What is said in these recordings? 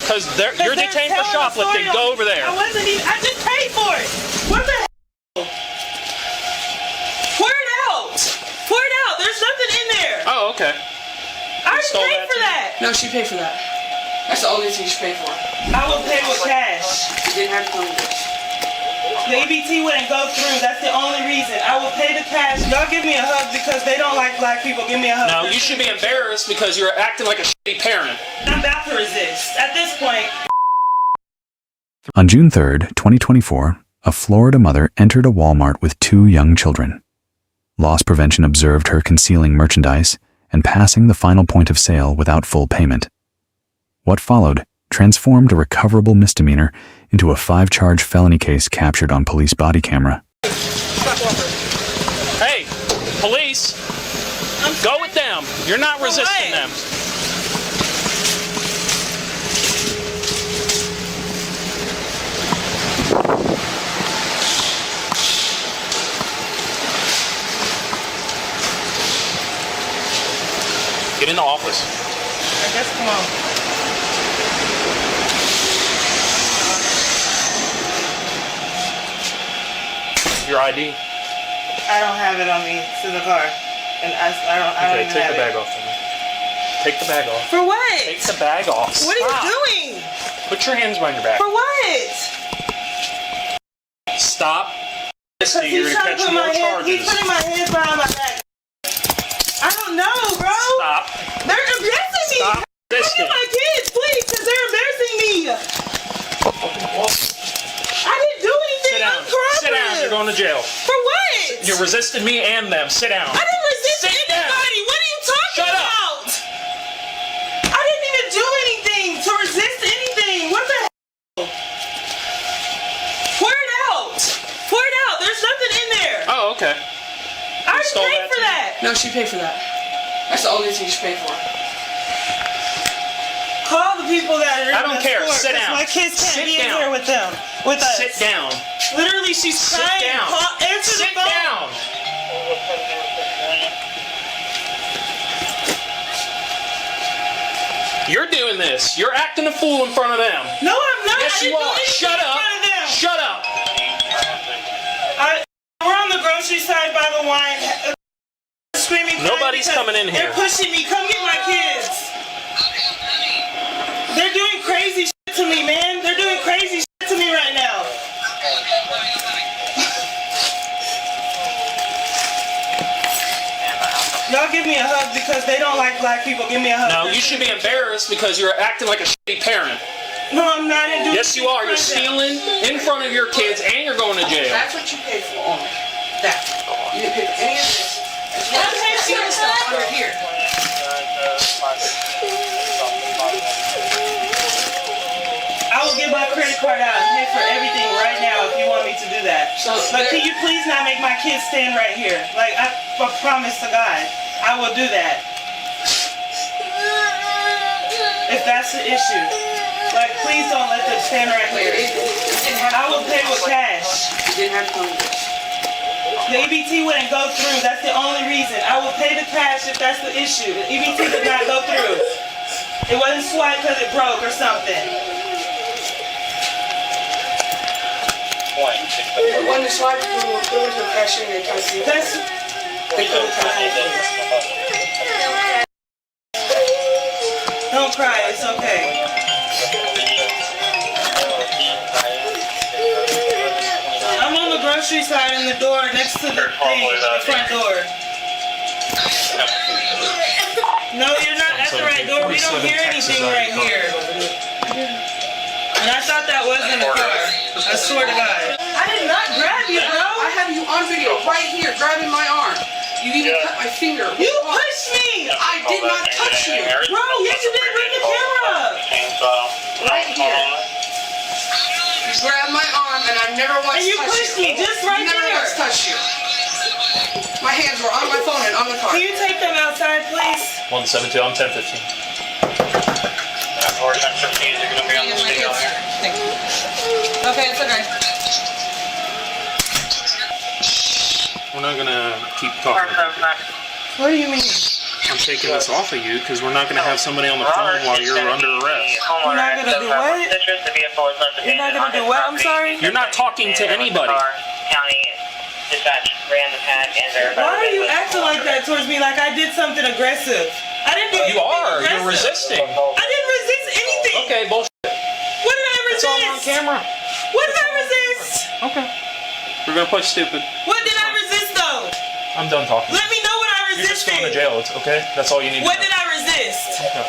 Because you're detained for shoplifting. Go over there. I wasn't even. I just paid for it. What the hell? Pour it out. Pour it out. There's nothing in there. Oh, okay. I already paid for that. No, she paid for that. That's the only thing she paid for. I will pay with cash. You didn't have to come with this. The EBT wouldn't go through. That's the only reason. I will pay the cash. Y'all give me a hug because they don't like black people. Give me a hug. No, you should be embarrassed because you're acting like a shitty parent. I'm about to resist. At this point. On June 3rd, 2024, a Florida mother entered a Walmart with 2 young children. Loss prevention observed her concealing merchandise and passing the final point of sale without full payment. What followed transformed a recoverable misdemeanor into a 5-charge felony case captured on police body camera. Hey, police, go with them. You're not resisting them. Get in the office. I guess come on. Your ID? I don't have it on me. It's in the car. And I don't even take have the bag off from me. Take the bag off. For what? Take the bag off. What are you doing? Put your hands behind your back. For what? Stop. Because You're he's going to trying to catch put more my hands. charges. He's putting my hands behind my back. I don't know, bro. Stop. They're embarrassing me. Stop Look at my kids, please, because they're embarrassing me. I didn't do anything. Sit down. Sit down. You're going to jail. For what? You resisted me and them. Sit down. I didn't resist Sit anybody. down. What are you talking Shut up. about? I didn't even do anything to resist anything. What the hell? Pour it out. Pour it out. There's nothing in there. Oh, okay. I already paid for that. No, she paid for that. That's the only thing she paid for. Call the people that are in I don't the care. store, Sit down. My kids can't Sit be down. in here with them. With us. Sit down. Literally, she's Sit crying. down. Answer Sit the phone. down. You're doing this. You're acting a fool in front of them. No, I'm not. Yes, you are. Shut up. Shut up. We're on the grocery side by the wine. Screaming. Nobody's coming in here. They're pushing me. Come get my kids. They're doing crazy shit to me, man. They're doing crazy shit to me right now. Y'all give me a hug because they don't like black people. Give me a hug. No, you should be embarrassed because you're acting like a shitty parent. No, I'm not. Yes, you are. You're stealing in front of your kids and you're going to jail. That's what you paid for only. That. You didn't pay for any of this. I paid for this stuff under here. I will get my credit card out and pay for everything right now if you want me to do that. But can you please not make my kids stand right here? Like, I promise to God, I will do that. If that's the issue. Like, please don't let them stand right here. I will pay with cash. You didn't have to come with this. The EBT wouldn't go through. That's the only reason. I will pay the cash if that's the issue. The EBT did not go through. It wasn't swiped because it broke or something. It wasn't swiped. It was no cashier in there. That's... Don't cry. It's okay. I'm on the grocery side in the door next to the thing, the front door. No, you're not at the right door. We don't hear anything right here. And I thought that was in the car. I swear to God. I did not grab you, bro. I have you on video right here, grabbing my arm. You even cut my finger. You pushed me. I did not touch you. Bro, yes you did. Bring the camera up. Right here. You grabbed my arm and I never once touched you. And you pushed me just right there. Never once touched you. My hands were on my phone and on the car. Can you take them outside, please? 172, I'm 1015. 4 10 15, you're going to be on the video here. Thank you. Okay, it's okay. We're not going to keep talking. What do you mean? I'm taking this off of you because we're not going to have somebody on the phone while you're under arrest. You're not going to do what? You're not going to do what? I'm sorry? You're not talking to anybody. County dispatch ran the pad and verified. Why are you acting like that towards me like I did something aggressive? I didn't do anything You are. aggressive. You're resisting. I didn't resist anything. Okay, bullshit. What did I It's resist? all on camera. What did I resist? Okay. We're going to play stupid. What did I resist though? I'm done talking. Let me know what I You're just resisted. going to jail, okay? That's all you need to What know. did I resist? Okay.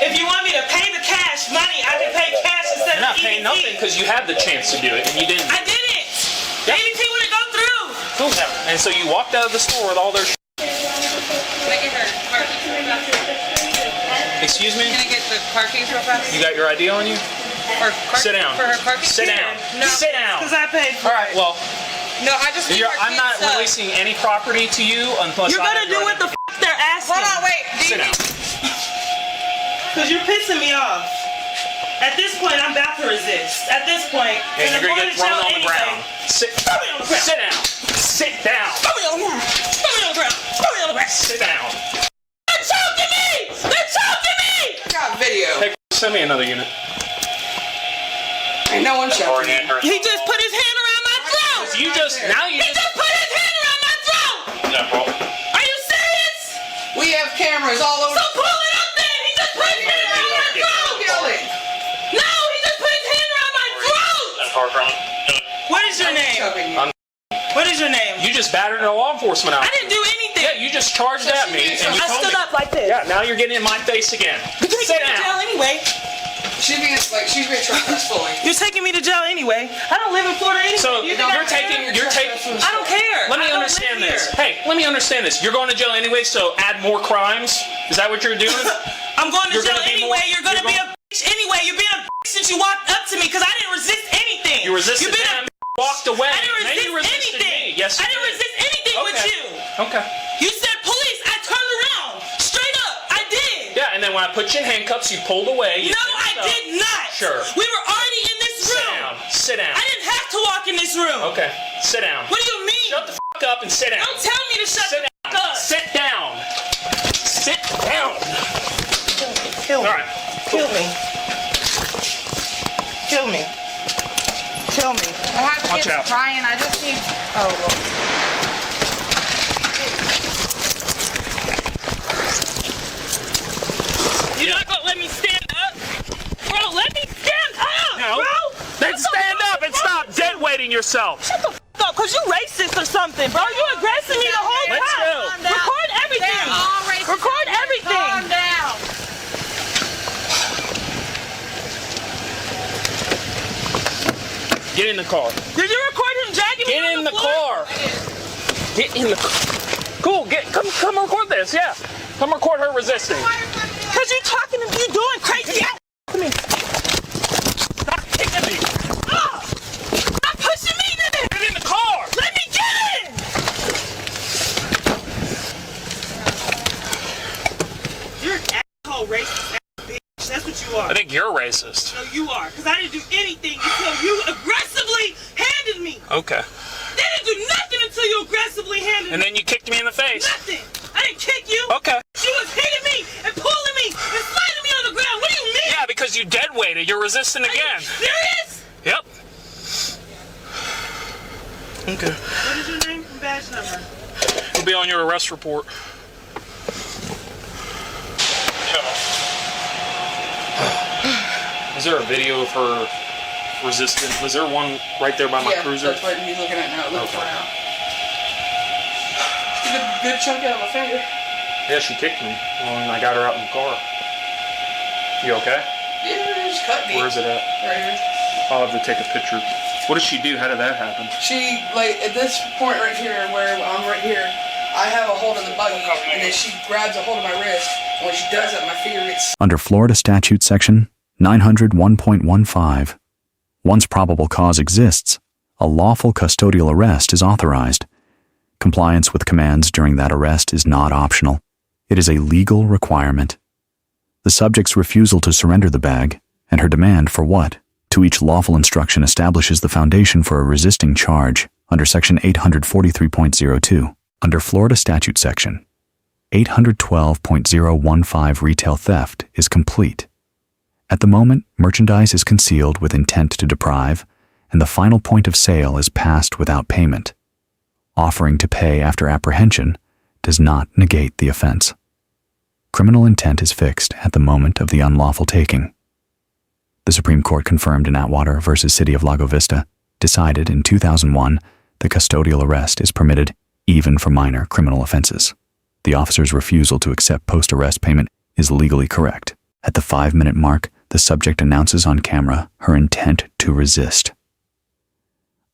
If you want me to pay the cash money, I can pay cash instead You're of not paying EBT. nothing because you had the chance to do it and you didn't. I didn't. Yeah. EBT wouldn't go through. Cool. And so you walked out of the store with all their shit. Can I get her car keys real fast? Excuse me? Can I get the car keys real fast? You got your ID on you? Sit down. For her car keys? Sit down. No. Sit down. Because I paid for All right, well, No, I just need her I'm not keys, releasing any property to you unless You're I going to have do your what the ID. f*** they're asking. Hold on, wait. Do Sit you down. Because you're pissing me off. At this point, I'm about to resist. At this point, And I'm you're going to get jail thrown on the anyway. ground. Sit Throw me on the ground. Sit down. Sit down. Throw me on the ground. Throw me on the ground. Throw me on the ground. Sit down. They're choking me! They're choking me! I got video. Hey, send me another unit. Ain't no one choking me. He just put his hand around my throat! You just, now you He just, just put his hand around my throat! Are you serious? We have cameras all over. So pull it up then! He just put his hand around my throat! Yelling. No! He just put his hand around my throat! What is your name? Choking you. What is your name? you just battered a law enforcement I out. didn't do anything! Yeah, you just charged at me and you I told stood me. up like this. Yeah, now you're getting in my face again. You're taking Sit me to jail down. anyway. She's being traumatized fully. You're taking me to jail anyway. I don't live in Florida anyway. So You think I you're taking. I don't care. Let me I don't understand live this. here. Hey, let me understand this. You're going to jail anyway, so add more crimes. Is that what you're doing? I'm going to You're jail gonna be anyway. more- You're going to you're be a bitch anyway. You're being a bitch since you walked up to me because I didn't resist anything. You resisted You've been them. Walked away. I didn't Then resist you resisted anything. me. Yes, you I didn't did. resist anything with Okay. you. Okay. You said police. I turned around. Straight up. I did. Yeah, and then when I put you in handcuffs, you pulled away. You No, finished I up. did not. Sure. We were already in this Sit room. down. Sit down. I didn't have to walk in this room. Okay. Sit down. What do you mean? Shut the f up and sit down. Don't tell me to shut Sit the down. f up. Sit down. Sit down. Kill me. All right. Kill me. Kill me. Kill me. I have Watch kids out. crying. I just need. Oh, Lord. You're not gonna let me stand up? Bro, let me stand up, No. bro! Then stand up and stop dead weighting yourself. Shut the f up, cause you racist or something, bro. You aggressing me the whole Let's time. go. Calm down. Record everything. They're all racist. Record everything. Calm down. Get in the car. Did you record him dragging me Get on in the the floor? car. Get in the car. Cool. Come record this. Yeah. Come record her resisting. Cause you talking to you doing crazy ass to me. Stop kicking me. Stop pushing me then. Get in the car. Let me get in. You're an asshole, racist ass bitch. That's what you are. I think you're racist. No, you are. Cause I didn't do anything until you aggressively handed me. Okay. They didn't do nothing until you aggressively handed me. And then you kicked me in the face. Nothing. I didn't kick you. Okay. She was hitting me and pulling me and sliding me on the ground. What do you mean? Yeah, because you dead weighted. You're resisting Are you again. serious? Yep. Okay. What is your name and badge number? It'll be on your arrest report. Is there a video of her resisting? Was there one right there by my cruiser? That's what he's looking at now. Look for Okay. now. Good chunk out of my finger. Yeah, she kicked me when I got her out in the car. You okay? Yeah, just cut me. Where is it at? Right here. I'll have to take a picture. What did she do? How did that happen? She, like, at this point right here, where I'm right here, I have a hold of the buggy, and then she grabs a hold of my wrist, and when she does that, my finger gets... Under Florida Statute Section 901.15, once probable cause exists, a lawful custodial arrest is authorized. Compliance with commands during that arrest is not optional. It is a legal requirement. The subject's refusal to surrender the bag, and her demand for what, to each lawful instruction establishes the foundation for a resisting charge under Section 843.02. Under Florida Statute Section 812.015 retail theft is complete. At the moment, merchandise is concealed with intent to deprive, and the final point of sale is passed without payment. Offering to pay after apprehension does not negate the offense. Criminal intent is fixed at the moment of the unlawful taking. The Supreme Court confirmed in Atwater v. City of Lago Vista, decided in 2001 that custodial arrest is permitted even for minor criminal offenses. The officer's refusal to accept post-arrest payment is legally correct. At the 5-minute mark, the subject announces on camera her intent to resist.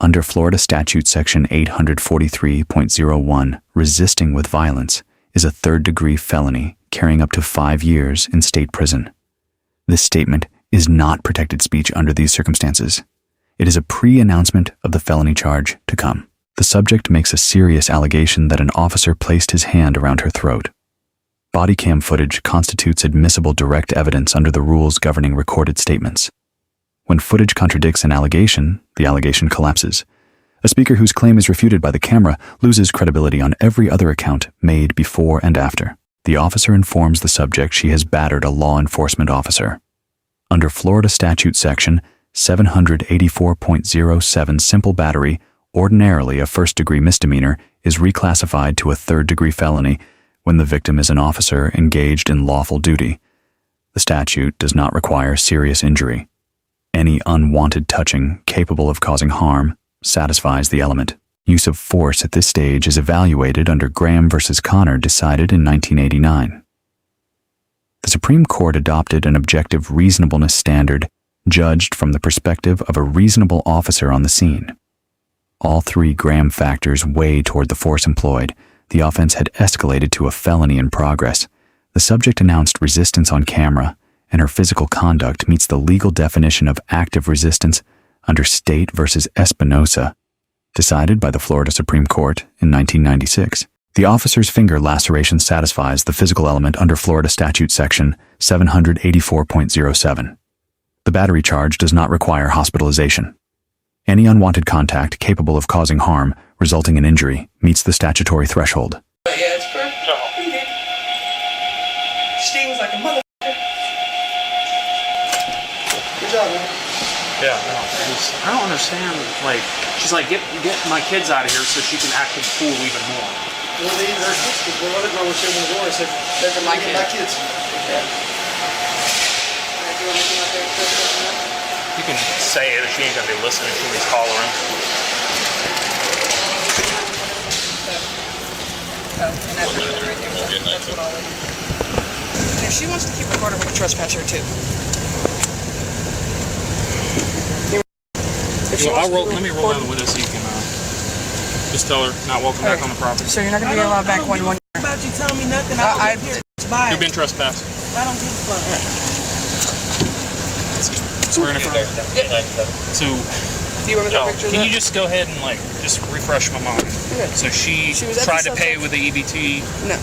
Under Florida Statute Section 843.01, resisting with violence is a third-degree felony carrying up to 5 years in state prison. This statement is not protected speech under these circumstances. It is a pre-announcement of the felony charge to come. The subject makes a serious allegation that an officer placed his hand around her throat. Bodycam footage constitutes admissible direct evidence under the rules governing recorded statements. When footage contradicts an allegation, the allegation collapses. A speaker whose claim is refuted by the camera loses credibility on every other account made before and after. The officer informs the subject she has battered a law enforcement officer. Under Florida Statute Section 784.07, simple battery, ordinarily a first-degree misdemeanor, is reclassified to a third-degree felony when the victim is an officer engaged in lawful duty. The statute does not require serious injury. Any unwanted touching capable of causing harm satisfies the element. Use of force at this stage is evaluated under Graham v. Connor, decided in 1989. The Supreme Court adopted an objective reasonableness standard judged from the perspective of a reasonable officer on the scene. All 3 Graham factors weigh toward the force employed. The offense had escalated to a felony in progress. The subject announced resistance on camera, and her physical conduct meets the legal definition of active resistance under State v. Espinosa, decided by the Florida Supreme Court in 1996. The officer's finger laceration satisfies the physical element under Florida Statute Section 784.07. The battery charge does not require hospitalization. Any unwanted contact capable of causing harm, resulting in injury, meets the statutory threshold. Yeah, it's perfect. Stings like a motherfucker. Good job, man. Yeah, no, I don't understand. Like, she's like, get my kids out of here so she can act a fool even more. Well, they her sisters, the other girl was sitting in the door and said, "Those are my kids." Yeah. You can say it, she ain't gonna be listening to me hollering. And that's what right there. That's what I'll do. And if she wants to keep recording, we'll trespass her too. Let me roll out the window so you can just tell her not welcome back on the property. So you're not going to be allowed back when you want. About you telling me nothing. You've been trespassed. I don't give a fuck. Swear in front of her. So, Do you remember that picture? Can you just go ahead and just refresh my mind? Okay. So she was at tried the to pay with the EBT. No.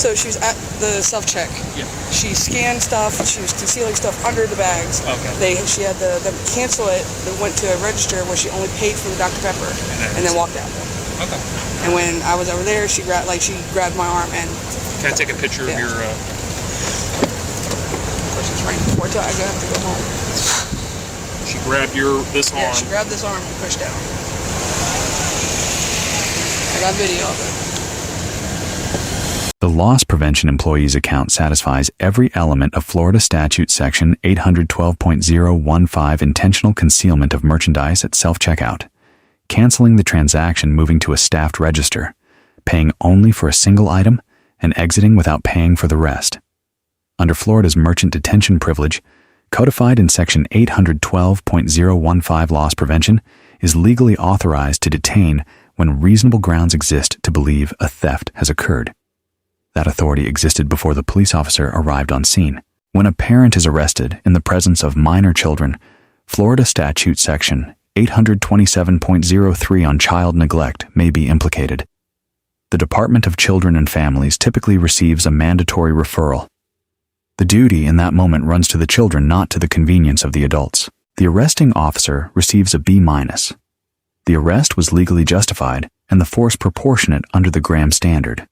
So she was at the self-check. Yeah. She scanned stuff. She was concealing stuff under the bags. Okay. She had them cancel it. They went to a register where she only paid for the Dr. Pepper and then walked out. Okay. And when I was over there, she grabbed my arm and. Can I take a picture of your? Of course, it's raining before I have to go home. She grabbed this arm. Yeah, she grabbed this arm and pushed down. I got video of it. The loss prevention employee's account satisfies every element of Florida Statute Section 812.015, intentional concealment of merchandise at self-checkout, canceling the transaction, moving to a staffed register, paying only for a single item, and exiting without paying for the rest. Under Florida's merchant detention privilege, codified in Section 812.015, loss prevention is legally authorized to detain when reasonable grounds exist to believe a theft has occurred. That authority existed before the police officer arrived on scene. When a parent is arrested in the presence of minor children, Florida Statute Section 827.03 on child neglect may be implicated. The Department of Children and Families typically receives a mandatory referral. The duty in that moment runs to the children, not to the convenience of the adults. The arresting officer receives a B-. The arrest was legally justified and the force proportionate under the Graham standard.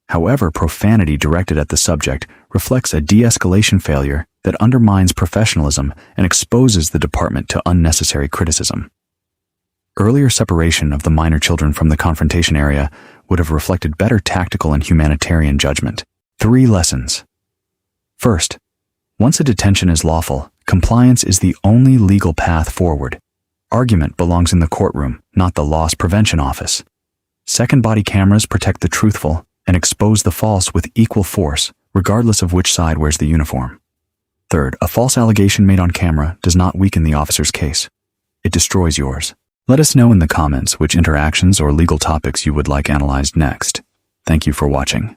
However, profanity directed at the subject reflects a de-escalation failure that undermines professionalism and exposes the department to unnecessary criticism. Earlier separation of the minor children from the confrontation area would have reflected better tactical and humanitarian judgment. 3 lessons. First, once a detention is lawful, compliance is the only legal path forward. Argument belongs in the courtroom, not the loss prevention office. Second, body cameras protect the truthful and expose the false with equal force, regardless of which side wears the uniform. Third, a false allegation made on camera does not weaken the officer's case. It destroys yours. Let us know in the comments which interactions or legal topics you would like analyzed next. Thank you for watching.